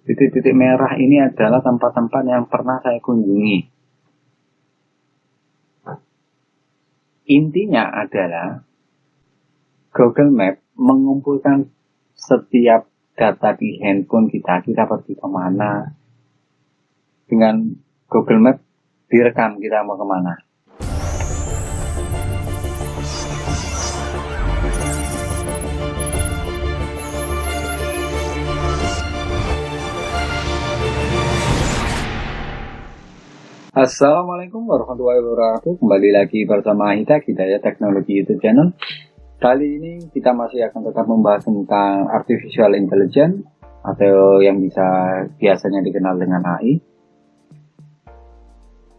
Titik-titik merah ini adalah tempat-tempat yang pernah saya kunjungi. Intinya adalah Google Map mengumpulkan setiap data di handphone kita pergi kemana. Dengan Google Map direkam kita mau kemana. Assalamualaikum warahmatullahi wabarakatuh. Kembali lagi bersama Hidayah Teknologi YouTube channel. Kali ini kita masih akan tetap membahas tentang Artificial Intelligence atau yang biasanya dikenal dengan AI.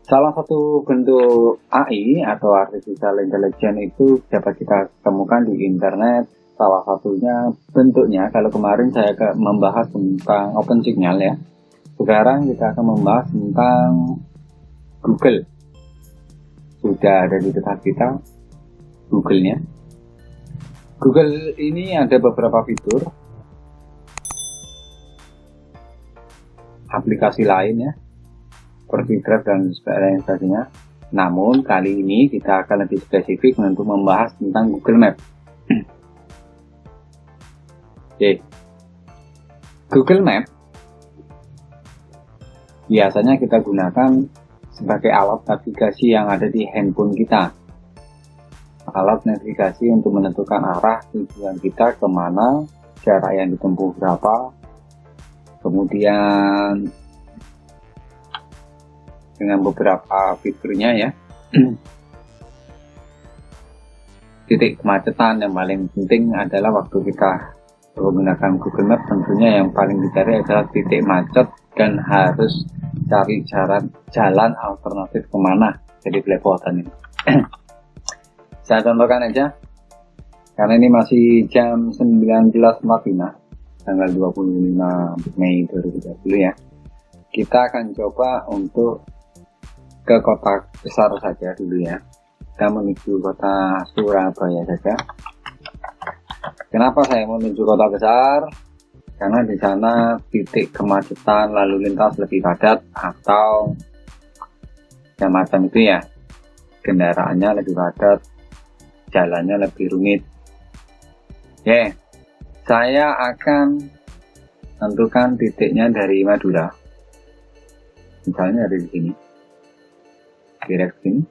Salah satu bentuk AI atau Artificial Intelligence itu dapat kita temukan di internet. Salah satunya bentuknya, kalau kemarin saya membahas tentang OpenSignal ya. Sekarang kita akan membahas tentang Google. Sudah ada di dekat kita Google-nya. Google ini ada beberapa fitur aplikasi lain ya, seperti Drive dan sebagainya. Namun kali ini kita akan lebih spesifik untuk membahas tentang Google Map. Oke. Google Map biasanya kita gunakan sebagai alat navigasi yang ada di handphone kita. Alat navigasi untuk menentukan arah tujuan kita kemana, jarak yang ditempuh berapa, kemudian dengan beberapa fiturnya ya. Titik kemacetan yang paling penting adalah waktu kita menggunakan Google Map, tentunya yang paling dicari adalah titik macet dan harus cari jalan alternatif kemana jadi belepotan ini. Saya contohkan aja karena ini masih jam 19.45 tanggal 25 Mei 2020 ya. Kita akan coba untuk ke kota besar saja dulu ya. Kita menuju kota Surabaya saja. Kenapa saya menuju kota besar? Karena di sana titik kemacetan lalu lintas lebih padat atau macam itu ya, kendaraannya lebih padat, jalannya lebih rumit. Oke, saya akan tentukan titiknya dari Madura, misalnya dari sini, direct sini.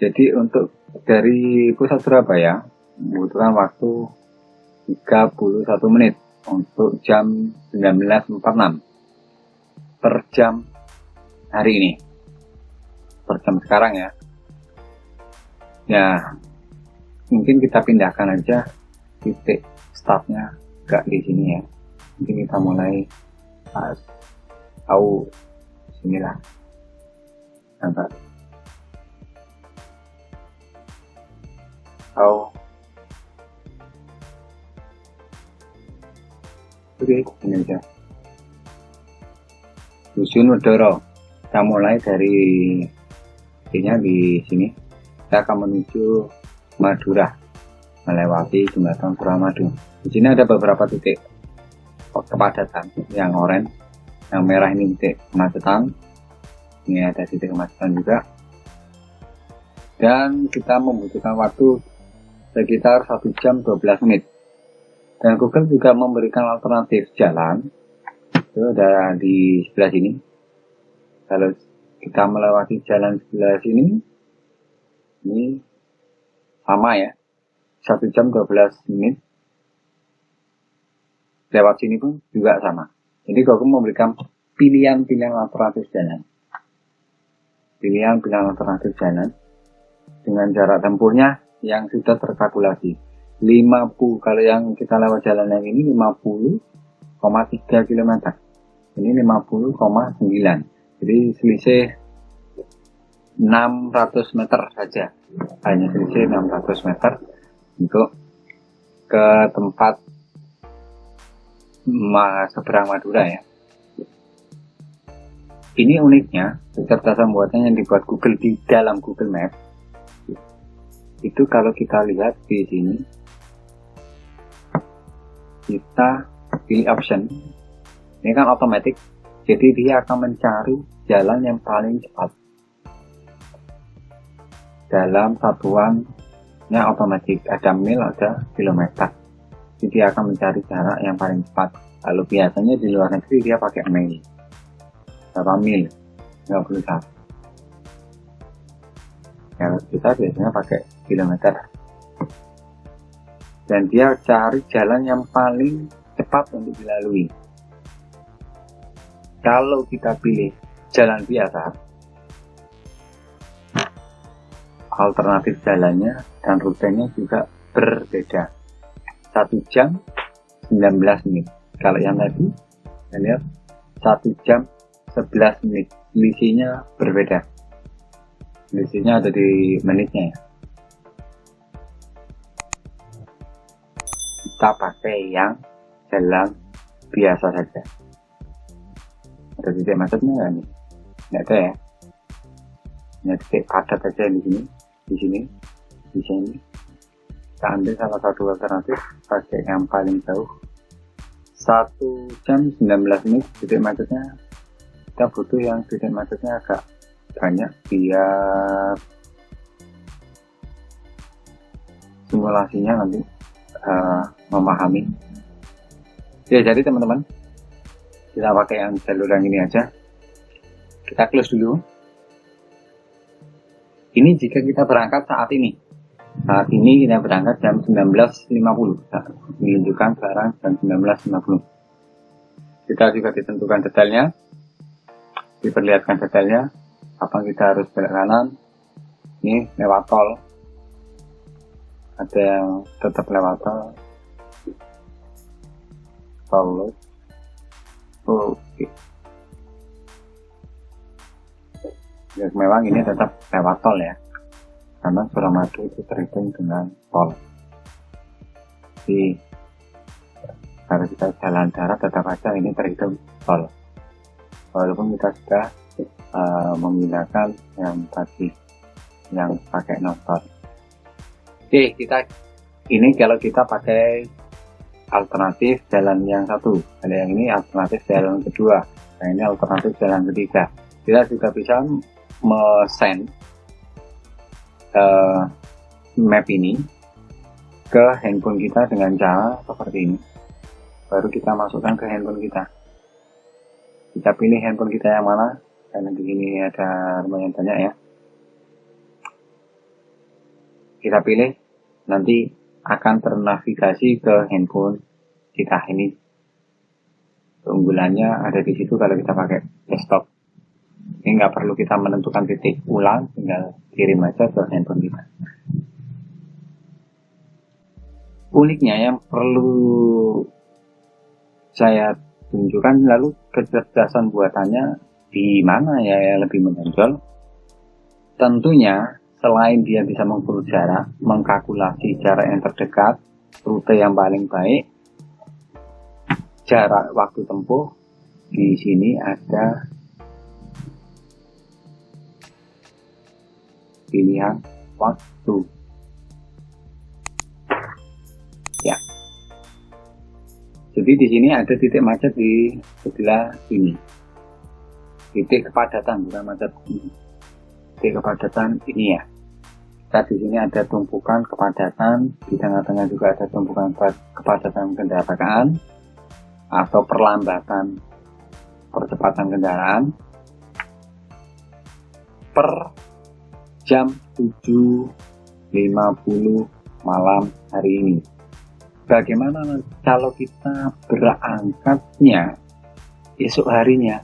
Jadi untuk dari pusat Surabaya membutuhkan waktu 31 menit untuk jam 19.46 per jam hari ini, per jam sekarang ya. Ya, mungkin kita pindahkan aja titik startnya gak di sini ya. Mungkin kita mulai tahu sinilah. Nampak. Oke, ini aja. Dusun Wedoro. Kita mulai dari di sini. Kita akan menuju Madura, melewati jembatan Suramadu. Di sini ada beberapa titik kepadatan, yang oranye, yang merah ini titik kemacetan. Ini ada titik kemacetan juga. Dan kita membutuhkan waktu sekitar 1 jam 12 menit. Dan Google juga memberikan alternatif jalan. Itu ada di sebelah sini. Kalau kita melewati jalan sebelah sini, ini sama ya, 1 jam 12 menit. Lewat sini pun juga sama. Jadi Google memberikan pilihan-pilihan alternatif jalan. Pilihan-pilihan alternatif jalan dengan jarak tempuhnya yang sudah terkalkulasi 50, kalau yang kita lewat jalan yang ini 50,3 km, ini 50,9, jadi selisih 600 meter saja, hanya selisih 600 meter untuk ke tempat seberang Madura ya. Ini uniknya, kecerdasan buatan yang dibuat Google di dalam Google Maps itu kalau kita lihat di sini kita pilih option, ini kan otomatis, jadi dia akan mencari jalan yang paling cepat dalam satuannya otomatis, ada mil, ada kilometer. Jadi dia akan mencari jarak yang paling cepat. Lalu biasanya di luar negeri dia pakai mil, berapa mil, 51. Ya, kita biasanya pakai kilometer. Dan dia cari jalan yang paling cepat untuk dilalui. Kalau kita pilih jalan biasa, alternatif jalannya dan rutenya juga berbeda. 1 jam 19 menit. Kalau yang tadi, kita lihat 1 jam 11 menit. Selisihnya berbeda. Selisihnya ada di menitnya ya. Kita pakai yang jalan biasa saja. Ada titik macetnya nggak nih? Nggak ada ya. Hanya titik padat aja di sini, di sini, di sini. Kita ambil salah satu alternatif, pakai yang paling jauh. 1 jam 19 menit titik macetnya. Kita butuh yang titik macetnya agak banyak biar simulasinya nanti memahami. Ya, jadi teman-teman, kita pakai yang jalur yang ini aja. Kita close dulu. Ini jika kita berangkat saat ini. Saat ini kita berangkat jam 19.50. Menunjukkan sekarang jam 19.50. Kita juga ditentukan detailnya. Diperlihatkan detailnya. Kapan kita harus belok kanan. Ini lewat tol. Ada yang tetap lewat tol. Tol. Oke. Ya, memang ini tetap lewat tol ya, karena Suramadu itu terhitung dengan tol. Jadi kalau kita jalan darat tetap aja ini terhitung tol, walaupun kita sudah menggunakan yang tadi yang pakai non tol. Oke, kita ini kalau kita pakai alternatif jalan yang satu, ada yang ini alternatif jalan kedua, nah ini alternatif jalan ketiga. Kita juga bisa send map ini ke handphone kita dengan cara seperti ini. Baru kita masukkan ke handphone kita. Kita pilih handphone kita yang mana, karena di sini ada lumayan banyak ya. Kita pilih, nanti akan ternavigasi ke handphone kita ini. Keunggulannya ada di situ kalau kita pakai desktop. Ini nggak perlu kita menentukan titik ulang, tinggal kirim aja ke handphone kita. Uniknya yang perlu saya tunjukkan, lalu kecerdasan buatannya di mana ya yang lebih menonjol. Tentunya selain dia bisa mengukur jarak, mengkalkulasi jarak yang terdekat, rute yang paling baik, jarak waktu tempuh, di sini ada pilihan waktu. Ya. Jadi di sini ada titik macet di sebelah ini. Titik kepadatan, bukan macet. Titik kepadatan ini ya. Kita di sini ada tumpukan kepadatan, di tengah-tengah juga ada tumpukan kepadatan kendaraan atau perlambatan percepatan kendaraan per jam 7.50 malam hari ini. Bagaimana kalau kita berangkatnya esok harinya?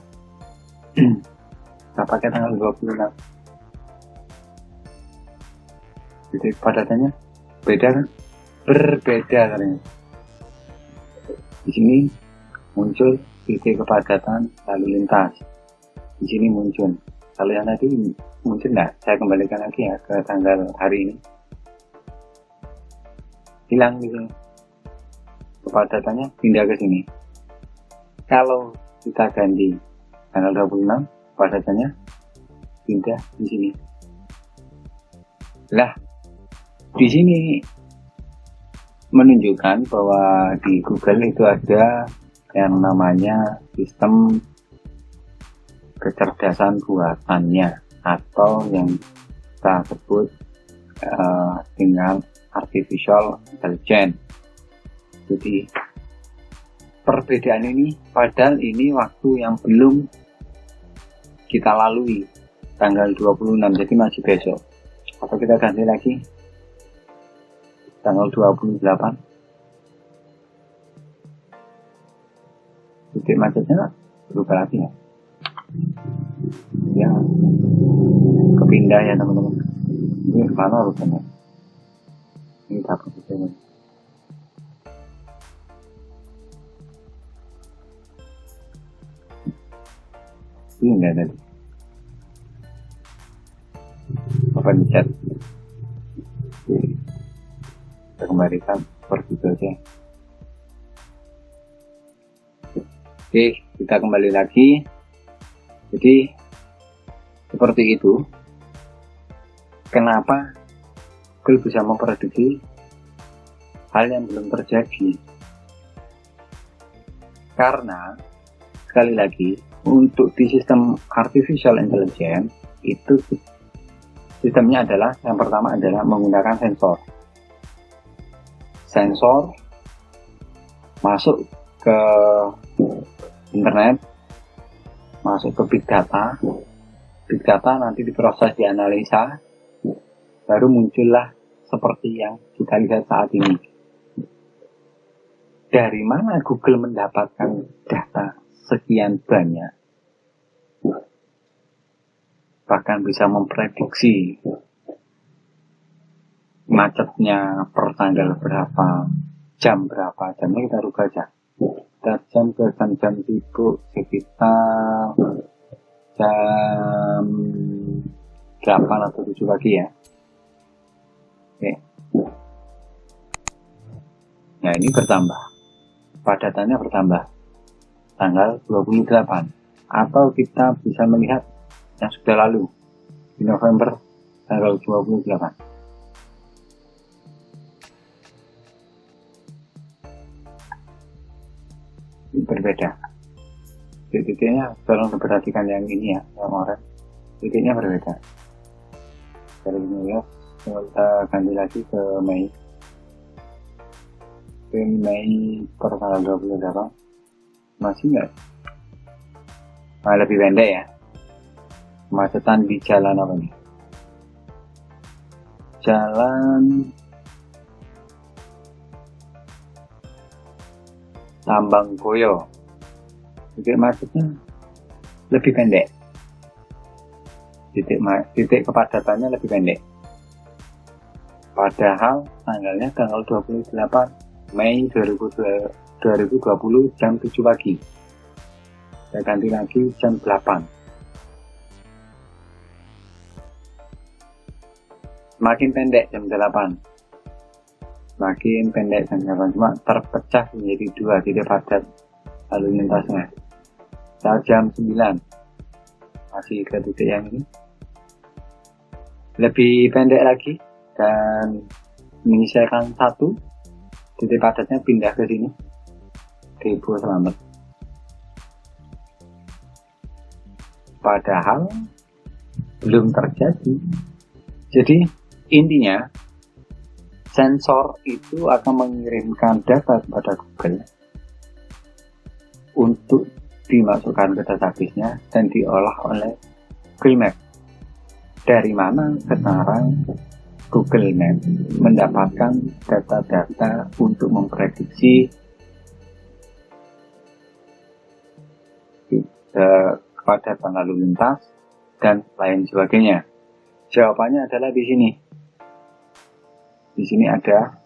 Kita pakai tanggal 26. Jadi kepadatannya beda kan? Berbeda katanya. Di sini muncul titik kepadatan lalu lintas. Di sini muncul. Kalau yang tadi muncul nggak? Saya kembalikan lagi ya ke tanggal hari ini. Hilang gitu. Kepadatannya pindah ke sini. Kalau kita ganti tanggal 26, kepadatannya pindah di sini. Lah, di sini menunjukkan bahwa di Google itu ada yang namanya sistem kecerdasan buatannya, atau yang kita sebut dengan artificial intelligence. Jadi perbedaan ini, padahal ini waktu yang belum kita lalui, tanggal 26, jadi masih besok. Atau kita ganti lagi tanggal 28. Titik macetnya berubah lagi ya. Ya, kepindah ya teman-teman. Ini mana urusannya? Ini dapat urusannya. Ini enggak ada. Apa di chat? Kita kembalikan seperti itu aja. Oke, kita kembali lagi. Jadi seperti itu. Kenapa Google bisa memprediksi hal yang belum terjadi? Karena sekali lagi, untuk di sistem artificial intelligence itu sistemnya adalah, yang pertama adalah menggunakan sensor. Sensor masuk ke internet, masuk ke big data. Big data nanti diproses, dianalisa, baru muncullah seperti yang kita lihat saat ini. Dari mana Google mendapatkan data sekian banyak? Bahkan bisa memprediksi macetnya per tanggal berapa, jam berapa. Jamnya kita rubah aja. Kita jam ke jam sibuk sekitar jam 8 atau 7 pagi ya. Oke. Nah, ini bertambah. Padatannya bertambah. Tanggal 28. Atau kita bisa melihat yang sudah lalu. Di November tanggal 28. Ini berbeda. Titiknya, tolong diperhatikan yang ini ya, yang orange. Titiknya berbeda. Dari New York, kita ganti lagi ke Mei. Ke Mei per tanggal 28. Masih nggak? Nah, lebih pendek ya. Kemacetan di jalan apa nih? Jalan Lambang Boyo. Titik macetnya lebih pendek. Titik kepadatannya lebih pendek. Padahal tanggalnya tanggal 28 Mei 2020 jam 7 pagi. Saya ganti lagi jam 8. Semakin pendek jam 8. Semakin pendek jam 8. Cuma terpecah menjadi 2 titik padat lalu lintasnya. Saat jam 9 masih ke titik yang ini. Lebih pendek lagi dan menyesuaikan 1 titik padatnya pindah ke sini. Ribu Selamat. Padahal belum terjadi. Jadi intinya sensor itu akan mengirimkan data kepada Google untuk dimasukkan ke database-nya dan diolah oleh Google Maps. Dari mana sekarang Google Maps mendapatkan data-data untuk memprediksi kepadatan lalu lintas dan lain sebagainya? Jawabannya adalah di sini. Di sini ada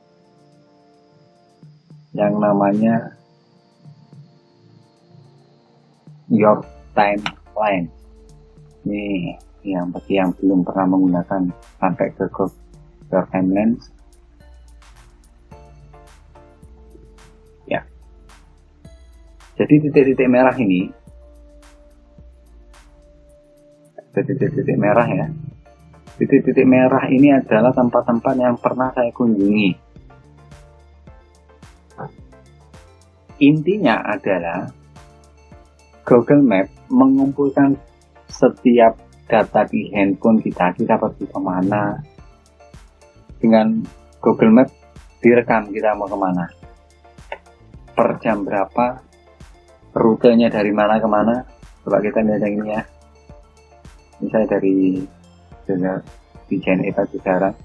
yang namanya Your Timeline. Ini yang bagi yang belum pernah menggunakan, sampai ke Your Timeline. Ya. Jadi titik-titik merah ini, titik-titik merah ya. Titik-titik merah ini adalah tempat-tempat yang pernah saya kunjungi. Intinya adalah Google Map mengumpulkan setiap data di handphone kita pergi kemana. Dengan Google Map direkam kita mau kemana, per jam berapa, rutenya dari mana ke mana. Coba kita lihat yang ini ya. Misalnya dari di JNE Pajajaran,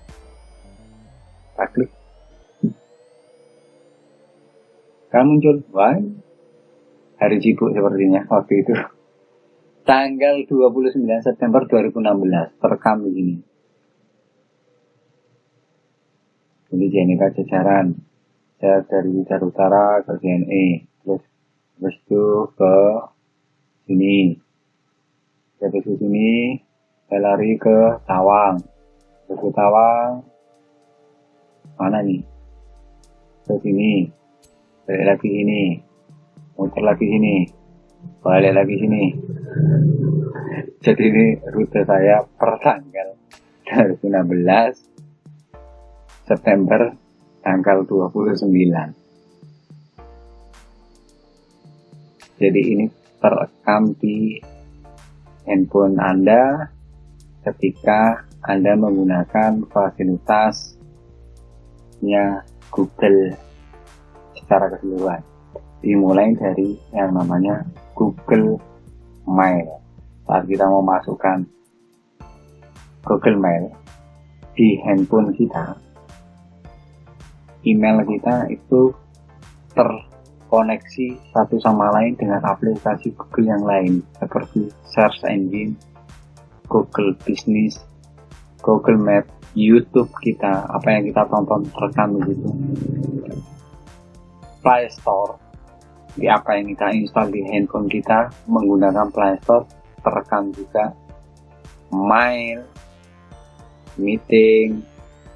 kita klik, kan muncul, wah, hari sibuk sepertinya waktu itu. Tanggal 29 September 2016, terekam di sini. Jadi JNE Pajajaran, saya dari Widar Utara ke JNE, terus itu ke sini, dari sini saya lari ke Tawang, terus ke Tawang, mana nih, ke sini, balik lagi sini, muter lagi sini, balik lagi sini. Jadi ini rute saya per tanggal 2016 September tanggal 29. Jadi ini terekam di handphone Anda ketika Anda menggunakan fasilitasnya Google secara keseluruhan. Dimulai dari yang namanya Google Mail. Saat kita mau masukkan Google Mail di handphone kita, email kita itu terkoneksi satu sama lain dengan aplikasi Google yang lain seperti Search Engine, Google Business, Google Map, YouTube kita, apa yang kita tonton terekam di situ. Play Store, di apa yang kita install di handphone kita menggunakan Play Store terekam juga. Mail, meeting,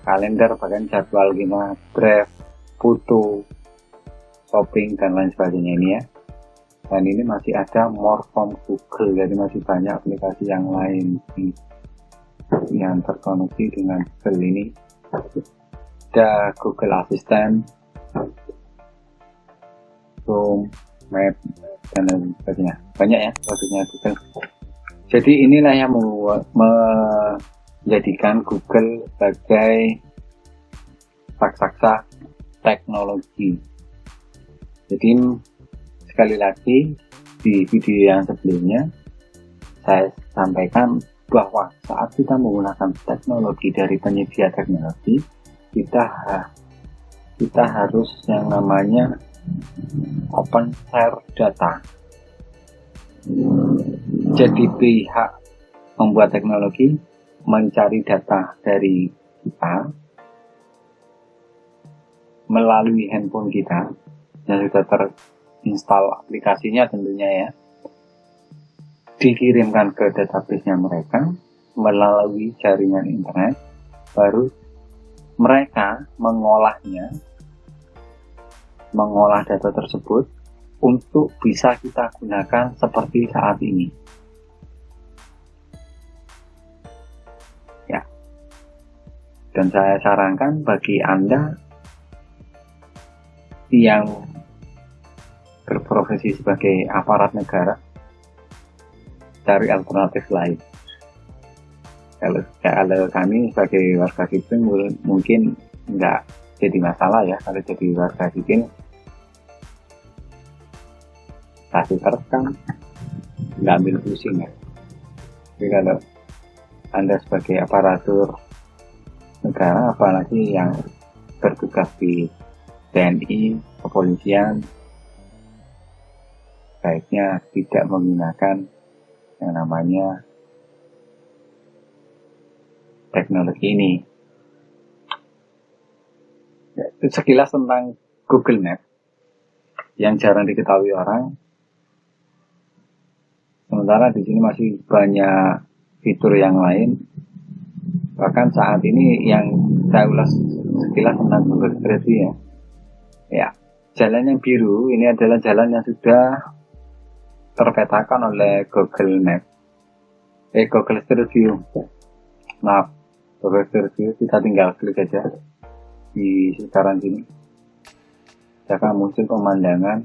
kalender, bahkan jadwal kita, draft, foto, shopping, dan lain sebagainya ini ya. Dan ini masih ada more from Google, jadi masih banyak aplikasi yang lain yang terkoneksi dengan Google ini. Ada Google Assistant, Zoom, Map, dan lain sebagainya. Banyak ya produknya Google. Jadi inilah yang menjadikan Google sebagai raksasa teknologi. Jadi sekali lagi di video yang sebelumnya saya sampaikan bahwa saat kita menggunakan teknologi dari penyedia teknologi, kita harus yang namanya open share data. Jadi pihak membuat teknologi mencari data dari kita melalui handphone kita yang sudah terinstall aplikasinya tentunya ya, dikirimkan ke database-nya mereka melalui jaringan internet, baru mereka mengolah data tersebut untuk bisa kita gunakan seperti saat ini ya. Dan saya sarankan bagi Anda yang berprofesi sebagai aparat negara, cari alternatif lain. Kalau kami sebagai warga sipil mungkin nggak jadi masalah ya. Kalau jadi warga sipil kasih terekam, nggak ambil pusing ya. Tapi kalau Anda sebagai aparatur negara, apalagi yang bertugas di TNI, kepolisian, baiknya tidak menggunakan yang namanya teknologi ini. Ya, itu sekilas tentang Google Map yang jarang diketahui orang. Sementara di sini masih banyak fitur yang lain. Bahkan saat ini yang saya ulas sekilas tentang Google Street View ya. Ya, jalan yang biru ini adalah jalan yang sudah terpetakan oleh Google Map. Google Street View. Maaf, Google Street View, kita tinggal klik aja di sekitaran sini. Akan muncul pemandangan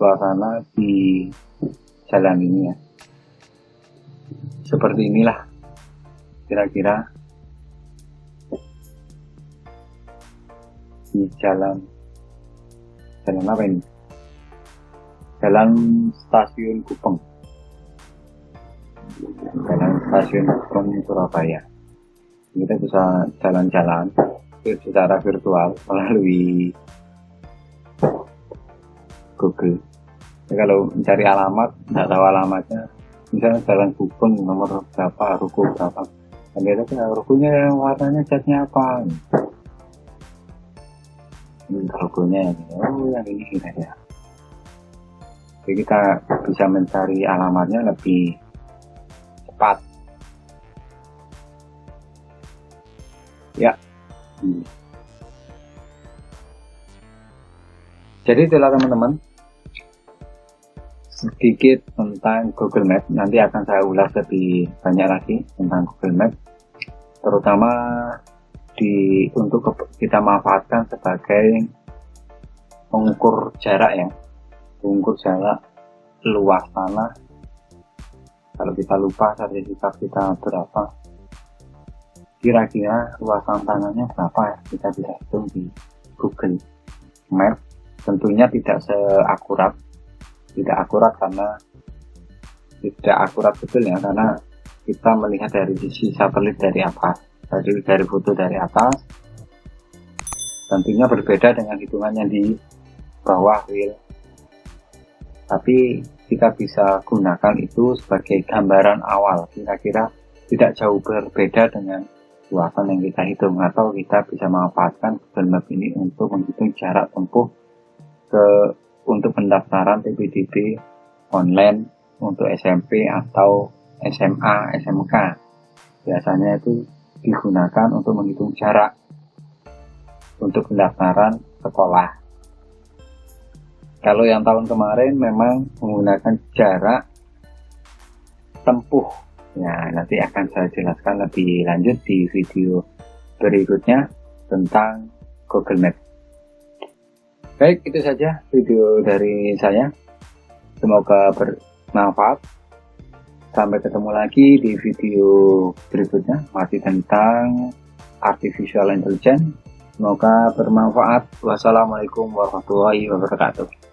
suasana di jalan ini ya. Seperti inilah kira-kira di jalan apa ini? Jalan Stasiun Gupeng. Jalan Stasiun Gupeng Surabaya. Kita bisa jalan-jalan secara virtual melalui Google. Ya, kalau mencari alamat, nggak tahu alamatnya, misalnya jalan Gupeng nomor berapa, ruko berapa, dan dia tahu rukonya warnanya catnya apa. Ini rukonya, oh yang ini ya. Jadi kita bisa mencari alamatnya lebih cepat. Ya. Jadi itulah teman-teman, sedikit tentang Google Maps. Nanti akan saya ulas lebih banyak lagi tentang Google Maps, terutama untuk kita manfaatkan sebagai pengukur jarak ya, pengukur jarak luas tanah. Kalau kita lupa sertifikat kita berapa, kira-kira luasan tanahnya berapa ya, kita bisa hitung di Google Maps. Tentunya tidak akurat karena tidak akurat betul ya, karena kita melihat dari sisi satelit dari atas, dari foto dari atas, tentunya berbeda dengan hitungannya di bawah real. Tapi kita bisa gunakan itu sebagai gambaran awal, kira-kira tidak jauh berbeda dengan luasan yang kita hitung, atau kita bisa memanfaatkan Google Map ini untuk menghitung jarak tempuh untuk pendaftaran PPDB online untuk SMP atau SMA, SMK. Biasanya itu digunakan untuk menghitung jarak untuk pendaftaran sekolah. Kalau yang tahun kemarin memang menggunakan jarak tempuh. Nah, nanti akan saya jelaskan lebih lanjut di video berikutnya tentang Google Maps. Baik, itu saja video dari saya. Semoga bermanfaat. Sampai ketemu lagi di video berikutnya, masih tentang Artificial Intelligence. Semoga bermanfaat. Wassalamualaikum warahmatullahi wabarakatuh.